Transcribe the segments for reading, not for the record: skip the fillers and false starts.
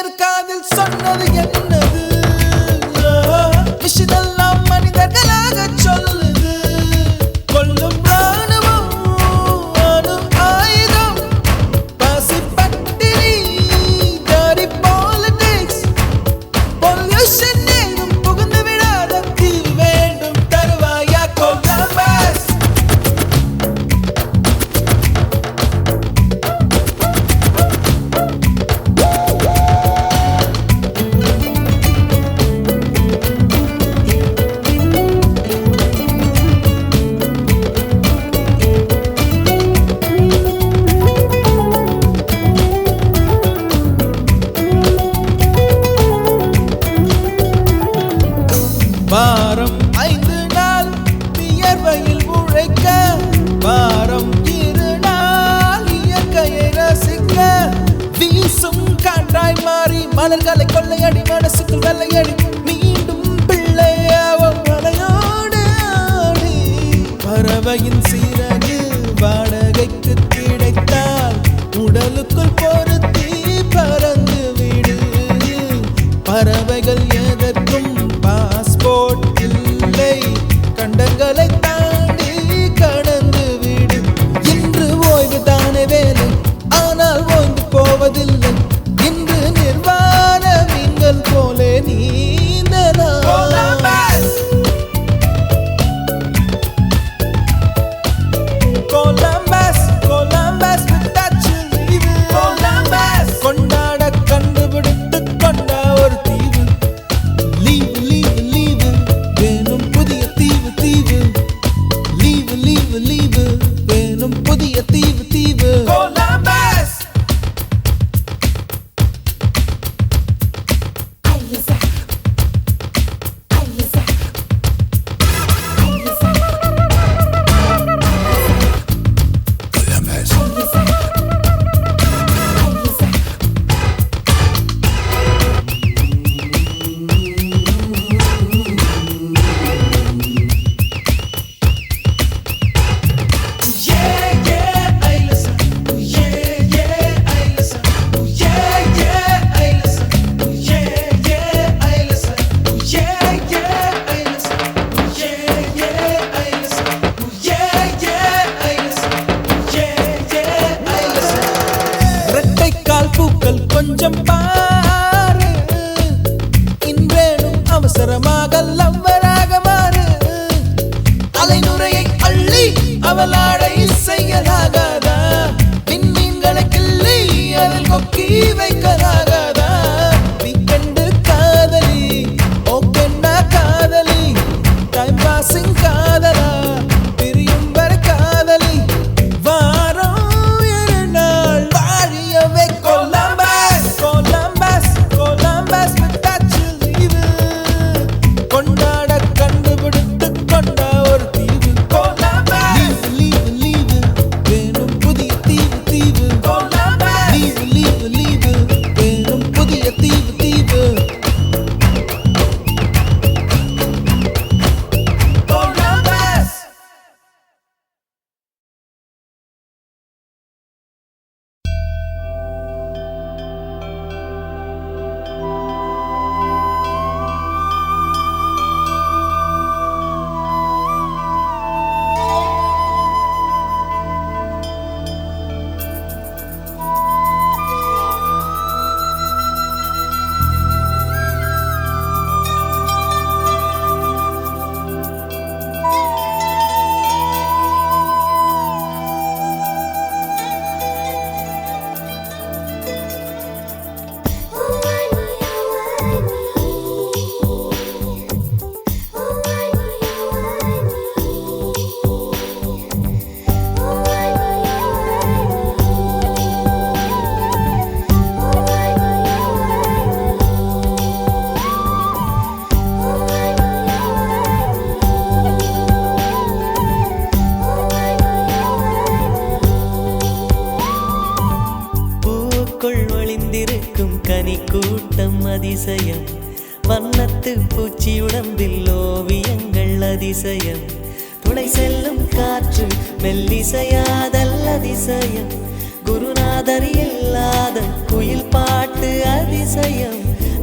Engineer காதில் சொன்னது என்னது விஷயமெல்லாம் மனிதர்களாக சொல்லுது கொல்லும் ராணுவம் அணு ஆயுதம் பசி பட்டினி டாரி பாலிடிக்ஸ் பொல்யூஷன் ஏதும் புகுந்து விடாத தீர்வு வேண்டும் தருவாயா கொலம்பஸ் வாரம் 5 நாள் வியர்வையில் உழைக்க வாரம் 2 நாள் இயற்கையை ரசிக்க வீசும் காற்றாய் மாறி மலர்களை கொள்ளையடி மனசுக்குள் வெள்ளையடி மீண்டும் பிள்ளையாவும் மலையோடு ஆடி பறவையின் சீரகு வாடகைக்கு கிடைத்தால் உடலுக்குள் பொருத்தி பறந்து விடு பறவைகள் எதற்கும் பாஸ்போர்ட் இல்லை கண்டங்களை தாண்டி கடந்து விடு இன்று ஓய்வு தானே வேலை ஆனால் ஓய்ந்து போவதில்லை இன்று நிர்வாண மீன்கள் போலே நீந்தலாம் கொலம்பஸ் கொலம்பஸ் விட்டாச்சு லீவு கொலம்பஸ் கொண்டாட கண்டுபிடித்து கொண்ட ஒரு தீவு லீவு லீவு லீவு வேணும் புதிய தீவு தீவு லீவு லீவு லீவு வேணும் புதிய தீவு தீவு கொலம்பஸ் பூக்கள் கொஞ்சம் பாரு இன்றேனும் அவசரமாக லவ்வராக மாறு அலைநுரையை அள்ளி அவளாடை செய்யலாகாதா விண்மீன்களை கிள்ளி அதில் கொக்கி வைக்கலாகாதா வீக்கெண்டு காதலி ஓகேண்டா காதலி டைம் பாசிங் காதலா பிரியும் வரை காதலி வாரம் 2 நாள் வாழியவே கொண்டாட கண்டுபிடித்து கொண்ட ஒரு தீவு லீவு லீவு லீவு வேணும் புதிய தீவு தீவு லீவு லீவு லீவு வேணும் புதிய தீவு தீவு கூட்டம் அதிசயம் வண்ணத்து பூச்சி உடம்பில் ஓவியங்கள் அதிசயம் துளை செல்லும் காற்று மெல்லிசையாதல் அதிசயம் குருநாதர் இல்லாத குயில் பாட்டு அதிசயம்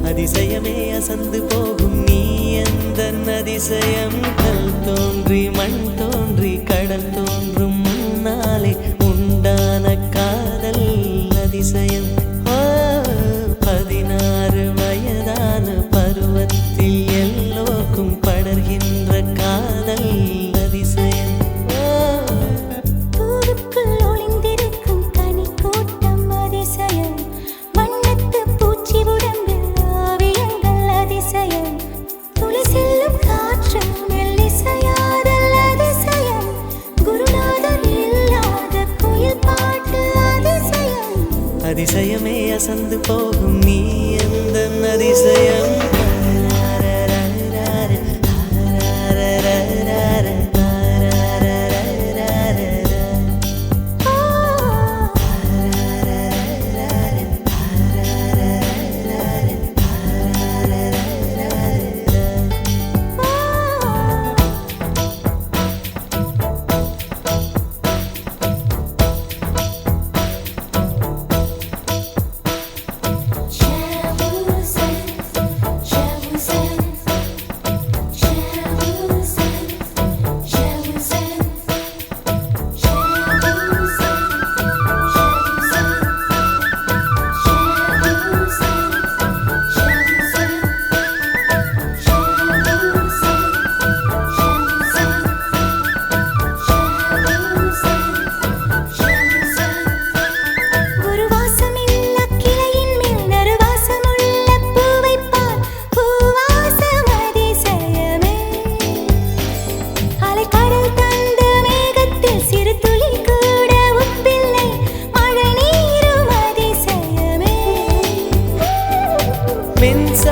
அதிசயமே அசந்து போகும் நீ எந்த அதிசயம் கல் தோன்றி மண் தோன்றி கடல் தோன்றும் முன்னாலே உண்டான காதல் அதிசயம் 16 வயதான பருவத்தில் எல்லோருக்கும் படர்கின்ற காதல் அதிசயம் பூவுக்குள் ஒளிந்திருக்கும் கனி கூட்டம் அதிசயம் வண்ணத்து பூச்சி உடம்பில் ஓவியங்கள் அதிசயம் துளி செல்லும் காற்று மெல்லிசையாதல் அதிசயம் குருநாதர் இல்லாத குயில் பாட்டு அதிசயம் அதிசயமே அசந்து போகும் நீ எந்த அதிசயம்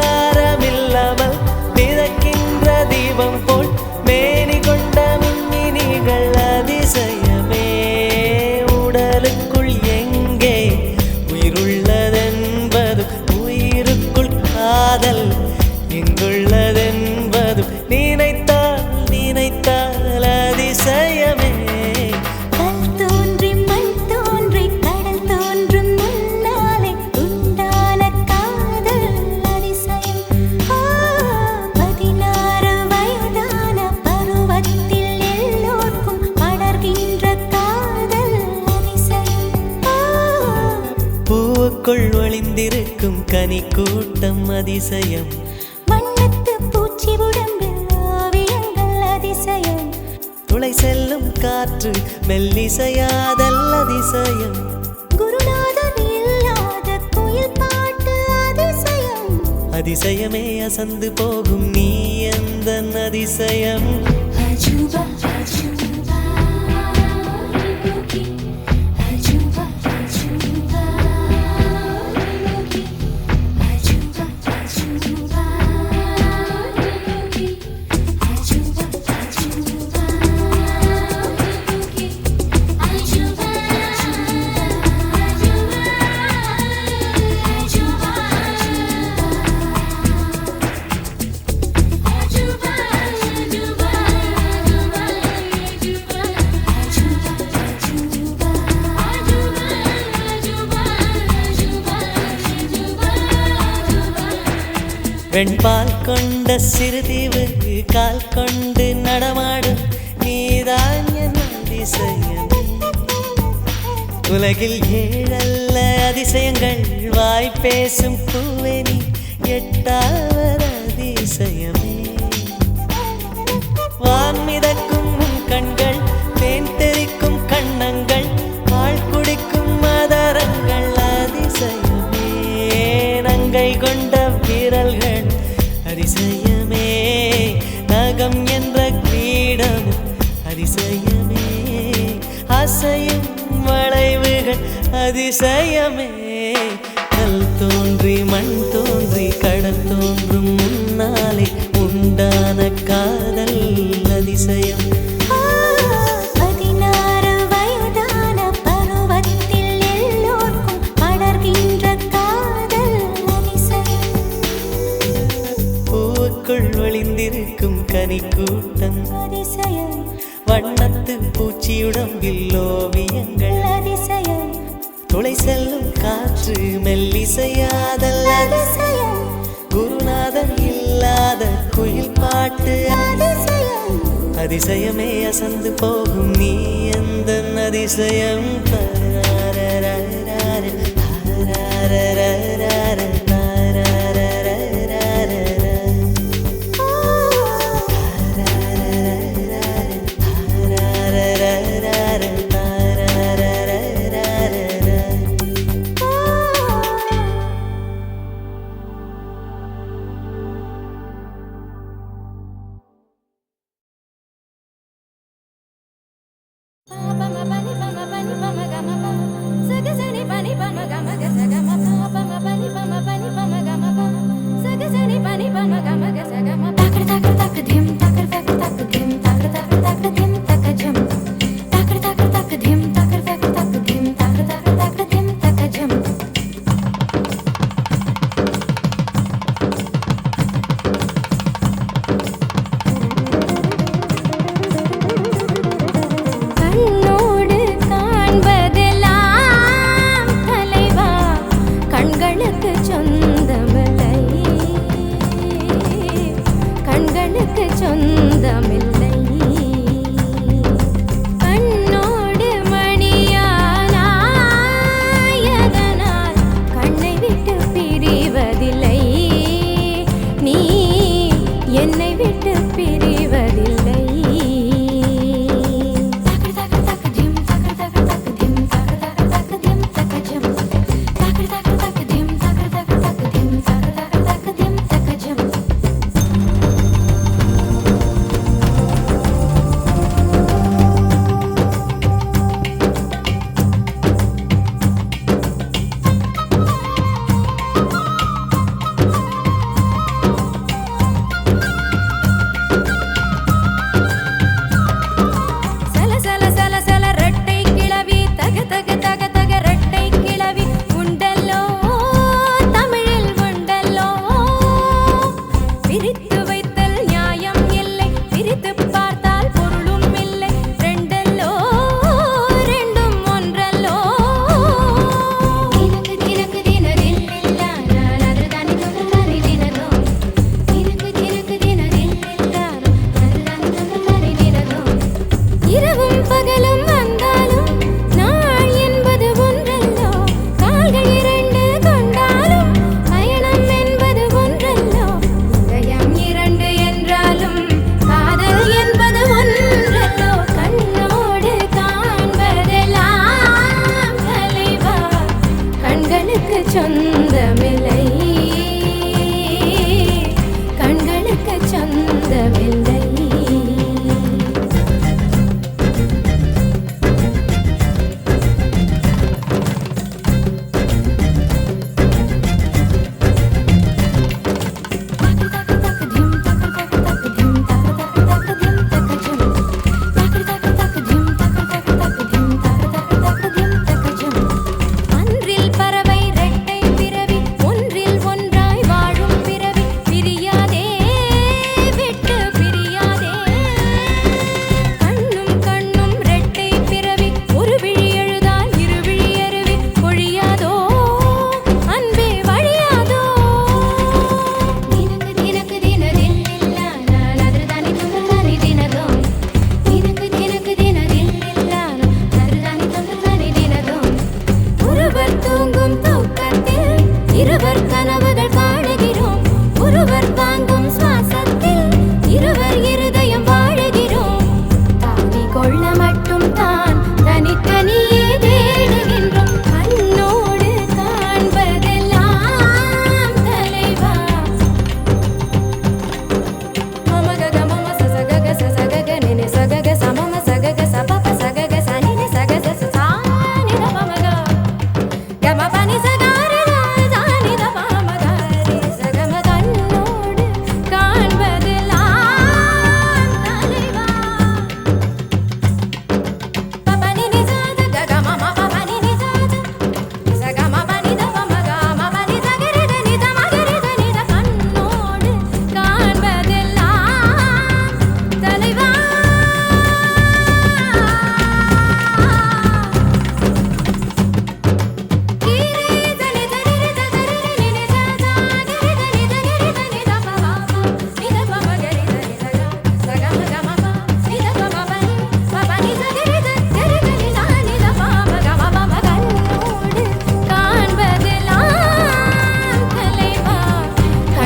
மின்சாரமில்லாமல் மிதக்கின்ற தீபம் போல் மேனி கொண்ட மின்மினிகள் அதிசயமே உடலுக்குள் எங்கே உயிருள்ளதென்பது உயிருக்குள் காதல் எங்குள்ளதென்பது நினைத்தால் நினைத்தால் அதிசயமே கல் தோன்றி மண் தோன்றி கடல் தோன்றும் முன்னாலே உண்டான காதல் அதிசயம் 16 வயதான பருவத்தில் எல்லோருக்கும் படர்கின்ற காதல் அதிசயம் பூவுக்குள் ஒளிந்திருக்கும் கனி கூட்டம் அதிசயம் வண்ணத்து பூச்சி உடம்பில் ஓவியங்கள் அதிசயம் துளை செல்லும் காற்று மெல்லிசையாதல் அதிசயம் குருநாதர் இல்லாத குயில் பாட்டு அதிசயம் அதிசயமே அசந்து போகும் நீ எந்த அதிசயம் அஜூபா அஜூபா யோகி அஜூபா அஜூபா யோகி அஜூபா அஜூபா யோகி அஜூபா அஜூபா யோகி அஜூபா வெண்பால் கொண்ட சிறுதீவு கால் கொண்டு நடமாடும் நீதான் என் அதிசயம் உலகில் 7 அதிசயங்கள் வாய் பேசும் பூவே நீ 8வது அதிசயமே வான் மிதக்கும் கண்கள் தேன் தெறிக்கும் கண்ணங்கள் பால் குடிக்கும் மதரங்கள் அதிசயமே நங்கை கொண்ட விரல்கள் அதிசயமே நகம் என்ற கிரீடம் அதிசயமே அசையும் வளைவுகள் அதிசயமே கல் தோன்றி மண் தோன்றி கடல் தோன்றும் முன்னாலே உண்டான காதல் அதிசயம் 16 வயதான பருவத்தில் எல்லோருக்கும் படர்கின்ற காதல் அதிசயம் பூவுக்குள் ஒளிந்திருக்கும் கனி கூட்டம் அதிசயம் வண்ணத்து பூச்சியுடம்பில் ஓவியங்கள் அதிசயம் துளை செல்லும் காற்று மெல்லிசையாதல் அதிசயம் குருநாதன் இல்லாத குயில் பாட்டு அதிசயம் அதிசயமே அசந்து போகும் நீ எந்த அதிசயம் கண்ணோடு காண்பதெல்லாம் தலைவா கண்களுக்கு சொந்தமில்லை கண்களுக்கு சொந்த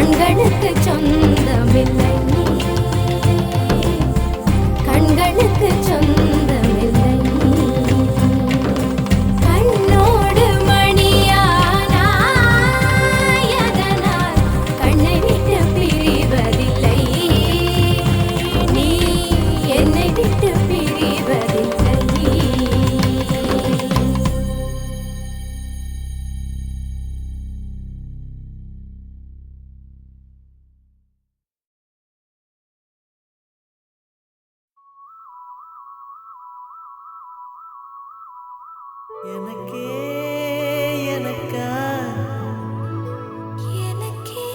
கண்களுக்கு சொந்தமில்லை கண்களுக்கு சொந்தமில்லை கண்ணோடு மணியானாய் அதனால் கண்ணை விட்டு பிரிவதில்லை நீ என்னை விட்டு பிரிவதில்லை எனக்கே எனக்கா எனக்கே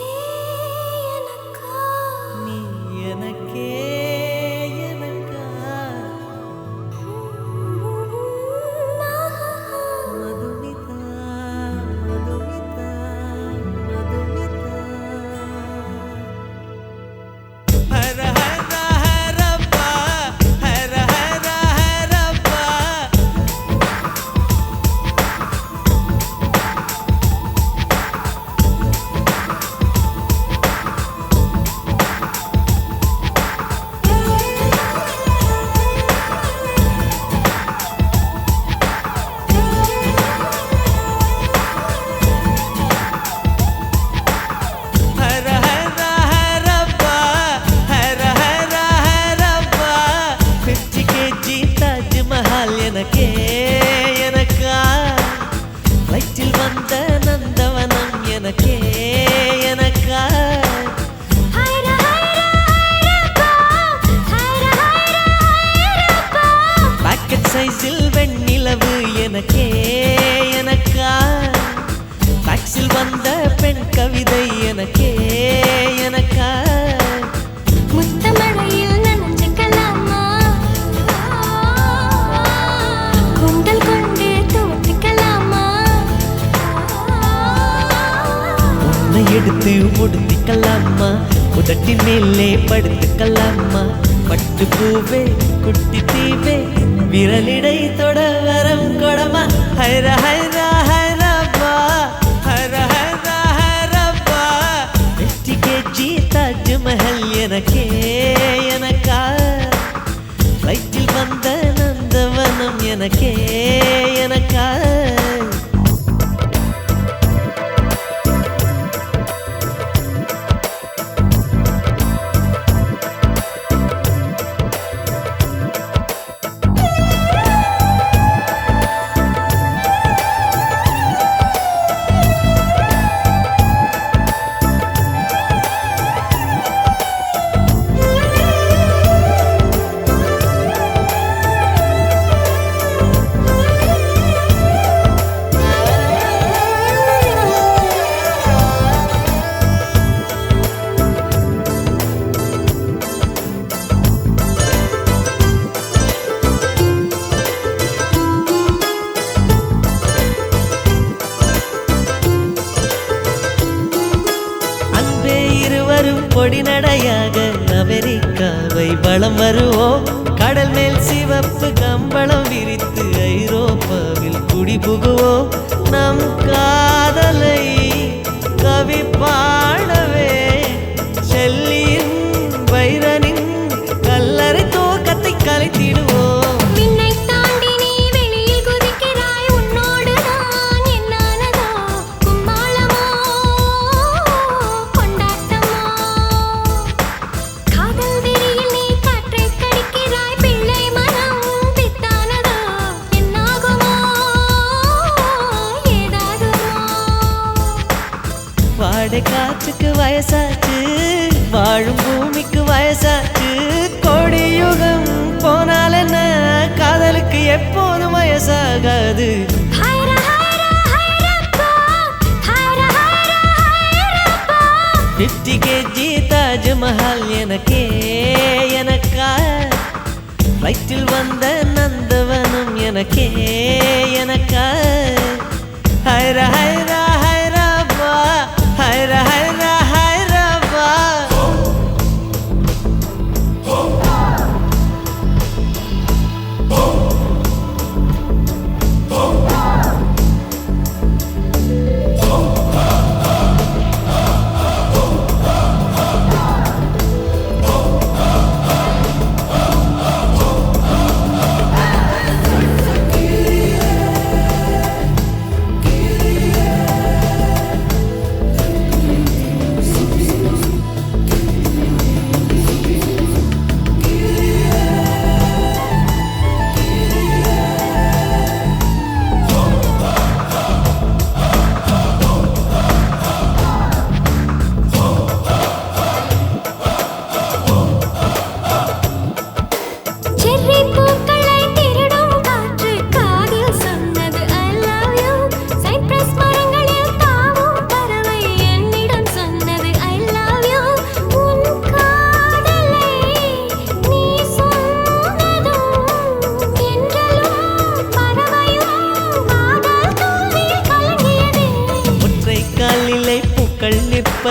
எனக்கா நீ எனக்கே எனக்கா மதுமிதா மதுமிதா மதுமிதா ஹர ஹர ஹரப்பா ஹர ஹர ஹரப்பா ஹர ஹர ஹரப்பா ஹர ஹர ஹரப்பா 50 kg தாஜ்மஹால் எனக்கே எனக்கா வயிற்றில் வந்த நந்தவனம் எனக்கே எனக்கா ஹைர ஹைரப்பா ஹைர ஹைரப்பா பாக்கெட் சைஸில் வெண்ணிலவு எனக்கே எனக்கா டாக்ஸில் வந்த பெண் கவிதை எனக்கே எனக்கா முத்தமழையில் நனைஞ்சுக்கலாமா குண்டல் கொண்டு தூத்திக்கலாமா உன்னை எடுத்து முடித்துக்கலாமா உதட்டின் மேலே படுத்துக்கலாமா பட்டு பூவே குட்டி தீவே விரலிடை தொட வரம் கொடமா ஹைர ஹைர ஹைரப்பா ஹர ஹர ஹரப்பா 50 kg தாஜ்மஹல் எனக்கே எனக்கா வயிற்றில் வந்த நந்தவனம் எனக்கே எனக்கா அன்பே இருவரும் பொடி நடையாக அமெரிக்காவை வலம் வருவோம் கடல் மேல் சிவப்பு கம்பளம் விரித்து ஐரோப்பாவில் குடிபுகுவோம் நம் காதலை கவி பாடவே செல்லியின் வைரனின் கல்லறை தோக்கத்தை கலைத்திடுவோம் விண்ணை தாண்டி நீ வெளியில் குதிக்கிறாய் உன்னோடு நான் என்னானதோ கும்மாளமோ கொண்டாட்டமோ காதல் வெறியில் நீ காற்றை கடிக்கிறாய் பிள்ளை மனம் பித்தானதோ என்னாகுமோ ஏதாகுமோ வாடை காற்றுக்கு வயசாச்சு வாழும் பூமிக்கு வயசாச்சு கோடி யுகம் போனால் என்ன காதலுக்கு எப்போதும் வயசாகாது ஹைர ஹைர ஹைரப்பா ஹைர ஹைர ஹைரப்பா 50 kg தாஜ்மஹால் எனக்கே எனக்கா வயிற்றில் வந்த நந்தவனம் எனக்கே எனக்கா ஹைர ஹைர ஹைரப்பா ஹைர ஹைர ஹைரப்பா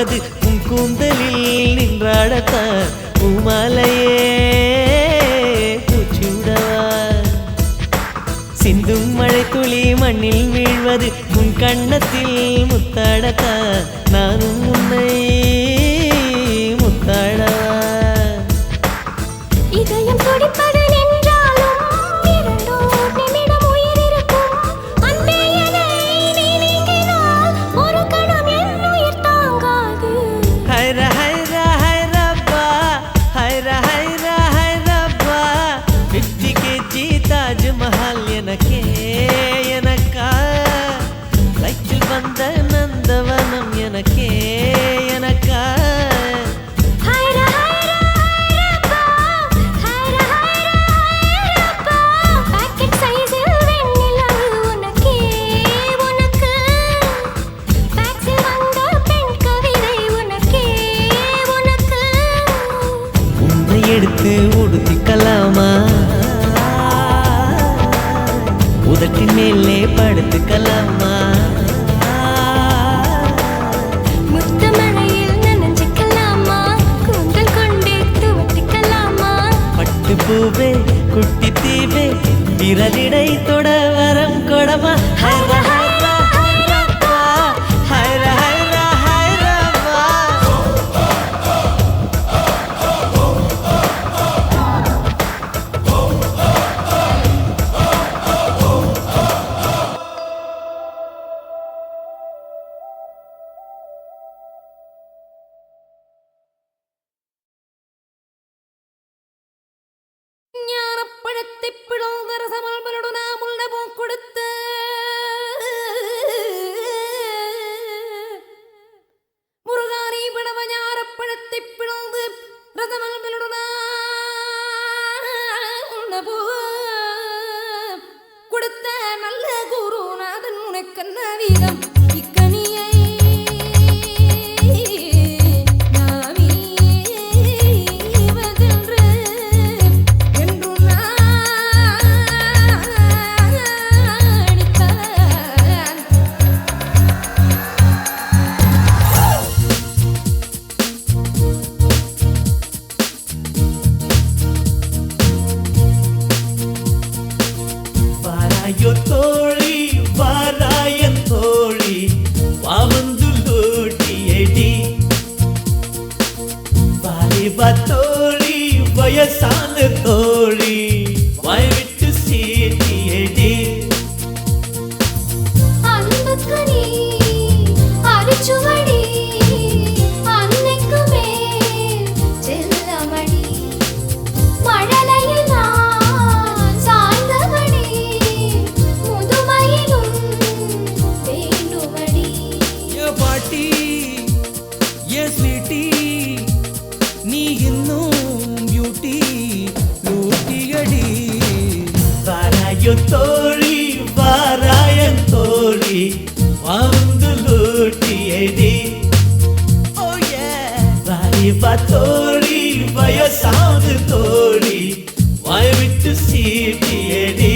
துடிப்பது உன் கூந்தலில் நின்றாடத்தான் பூமாலையே பூச்சிவிடவா சிந்தும் மழை துளி மண்ணில் வீழ்வது உன் கண்ணத்தில் முத்தாடத்தான் நானும் உன்னை முத்தாடவா இதயம் துடிப்பது நின்றாலும் இரண்டோர் நிமிடம் உயிர் இருக்கும். அன்பே என்னை நீ நீங்கினால் ஒரு கணம் என் உயிர் தாங்காது. ஹைர ஹைர ஹைரப்பா ஹைர ஹைர ஹைரப்பா 50 kg தாஜ்மஹால் எனக்கே எனக்கா லைட்டில் வந்த நந்தவனம் எனக்கே எனக்கா ஹைர ஹைர ஹைரப்பா, ஹைர ஹைர ஹைரப்பா. பாக்கெட் சைஸில் வெண்ணிலவு உனக்கே உனக்கு. ஃபேக்ஸில் வந்த பெண் கவிதை உனக்கே உனக்கு. உன்னை எடுத்து உடுத்திக்கலாமா உதட்டின் மேலே படுத்துக்கலாமா முத்தமழையில் நனைஞ்சுக்கலாமா, கூந்தல் கொண்டு துவட்டிக்கலாமா. பட்டு பூவே குட்டி தீவே விரலிடை தொட வரம் கொடமா ஹைர ஹைர ஹைரப்பா ஹைர ஹைர ஹைரப்பா ஞானப்பழத்தை பிளந்த ரசமல்பலோடு நாம் உண்ணவும் கொடுத்து முருகானி பிளவ ஞானப்பழத்தை பிளந்து ரசமல்பலோடு நாம் உண்ணவும் கொடுத்த நல்ல குருநாதன் உனக்கென்ன வீதம் இக்கனியை நாமே வதென்று என்று நாணித்தான். வாராயோ தோழி வாராயன் தோழி வாவந்து லோட்டியடி வாலிபா தோழி வயசான தோழி வாய் விட்டு சீட்டியடி அன்புக்கு நீ அரிச்சுவடி அன்னைக்கு மேல் செல்லமடி மழலையில் நான் சாய்ந்தவடி முதுமையிலும் வேண்டுமடி. ஏ பாட்டி ஏ ஸ்வீட்டி நீ இன்னும் பியூட்டி லூட்டியடி வாராயோ தோழி வாராயன் தோழி வாவந்து லோட்டியடி வாலிபா தோழி வயசான தோழி வாய் விட்டு சீட்டியடி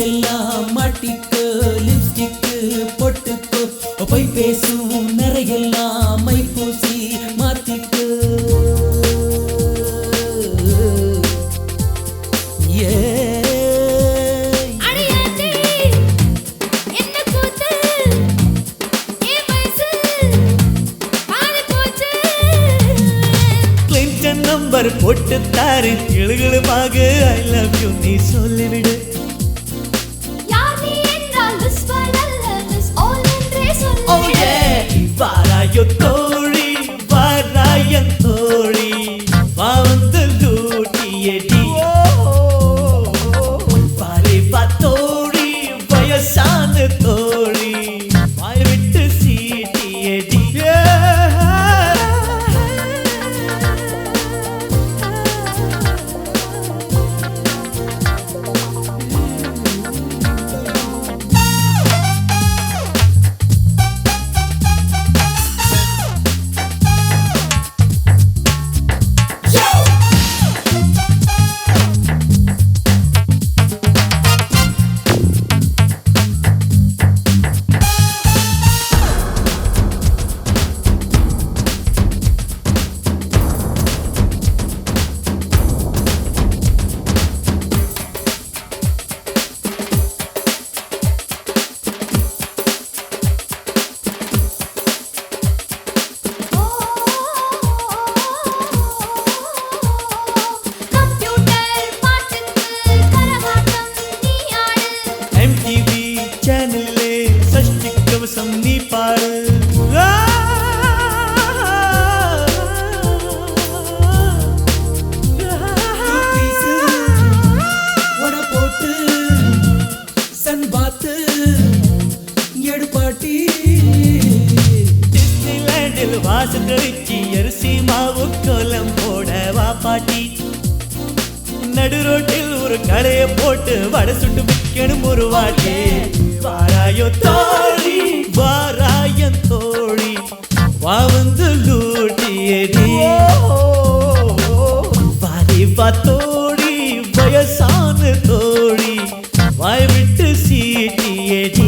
எல்லாம் மாட்டிக்கு லிப்ஸ்டிக்கு பொட்டுக்கு போய் பேசும் நிறையெல்லாம் மை பூசி மாத்திக்கு ஏ அடியாத்தி என்ன கூத்து ஏ வயசு பாதி போச்சு. கிளின்டன் நம்பர் போட்டு தாரு கிளுகிளுமாக ஐ லவ் யூ நீ சொல்லிவிடு யார் நீ என்றால் whisper அல்ல, miss all என்றே சொல்லு. வாராயோ தோழி வாராயன் தோழி வாவந்து லூட்டியடி வாலிபா சந்தோஷம் நீ பாடு போட்டு சன் பாத்து எடுப்பாட்டி டிஸ்னிலேண்டில் வாசல் கழிச்சு அரிசி மாவு கோலம் போட வா பாட்டி நடு ரோட்டில் ஒரு கடையை போட்டு வடை சுட்டு விற்கணும் ஒரு வாட்டி வாராயோ தோழி வாராயன் தோழி வா வந்து லூட்டியடி வாரி வா தோழி வயசான தோழி வாய் விட்டு சீட்டியடி